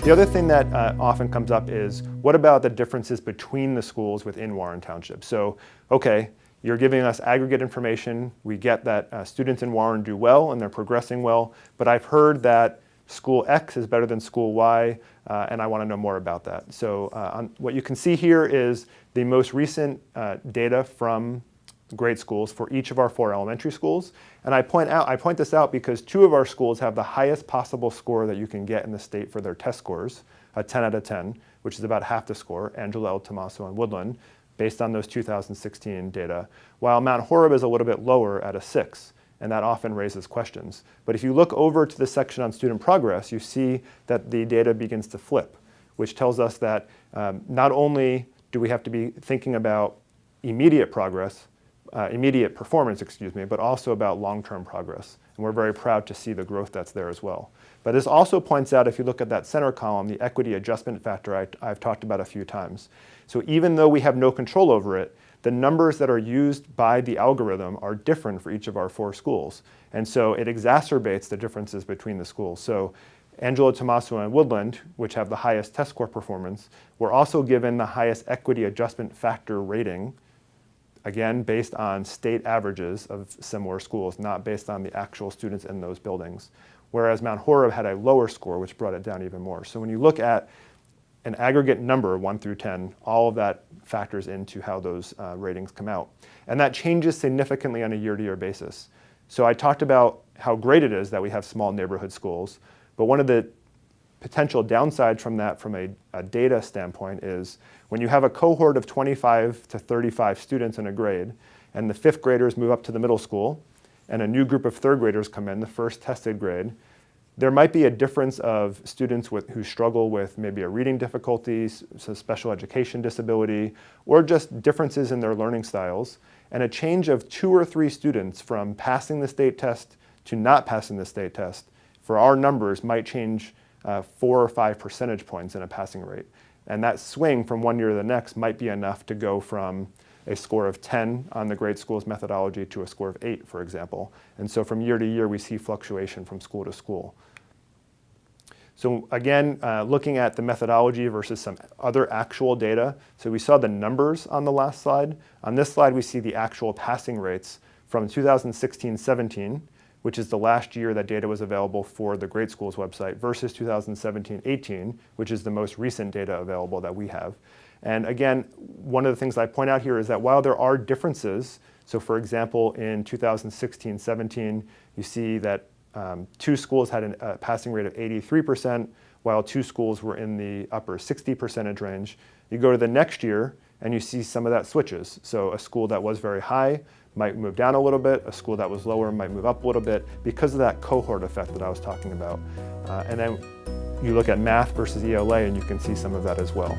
The other thing that often comes up is, what about the differences between the schools within Warren Township? So, okay, you're giving us aggregate information. We get that students in Warren do well and they're progressing well, but I've heard that school X is better than school Y, and I want to know more about that. So what you can see here is the most recent data from grade schools for each of our 4 elementary schools. And I point this out because 2 of our schools have the highest possible score that you can get in the state for their test scores, a 10 out of 10, which is about half the score, Angelo El Tomaso and Woodland, based on those 2016 data, while Mount Horeb is a little bit lower at a 6, and that often raises questions. But if you look over to the section on student progress, you see that the data begins to flip, which tells us that not only do we have to be thinking about immediate performance, but also about long-term progress. And we're very proud to see the growth that's there as well. But this also points out, if you look at that center column, the equity adjustment factor I've talked about a few times. So even though we have no control over it, the numbers that are used by the algorithm are different for each of our 4 schools. And so it exacerbates the differences between the schools. So Angelo Tomaso and Woodland, which have the highest test score performance, were also given the highest equity adjustment factor rating, again, based on state averages of similar schools, not based on the actual students in those buildings. Whereas Mount Horeb had a lower score, which brought it down even more. So when you look at an aggregate number, 1 through 10, all of that factors into how those ratings come out. And that changes significantly on a year-to-year basis. So I talked about how great it is that we have small neighborhood schools, but one of the potential downsides from that from a data standpoint is when you have a cohort of 25 to 35 students in a grade, and the 5th graders move up to the middle school, and a new group of 3rd graders come in, the first tested grade, there might be a difference of students who struggle with maybe a reading difficulties, so special education disability, or just differences in their learning styles. And a change of 2 or 3 students from passing the state test to not passing the state test, for our numbers, might change 4 or 5 percentage points in a passing rate. And that swing from one year to the next might be enough to go from a score of 10 on the grade school's methodology to a score of 8, for example. And so from year to year, we see fluctuation from school to school. So again, looking at the methodology versus some other actual data. So we saw the numbers on the last slide. On this slide, we see the actual passing rates from 2016-17, which is the last year that data was available for the grade schools website, versus 2017-18, which is the most recent data available that we have. And again, one of the things I point out here is that while there are differences, so for example, in 2016-17, you see that 2 schools had a passing rate of 83%, while 2 schools were in the upper 60% range. You go to the next year, and you see some of that switches. So a school that was very high might move down a little bit, a school that was lower might move up a little bit, because of that cohort effect that I was talking about. And then you look at math versus ELA, and you can see some of that as well.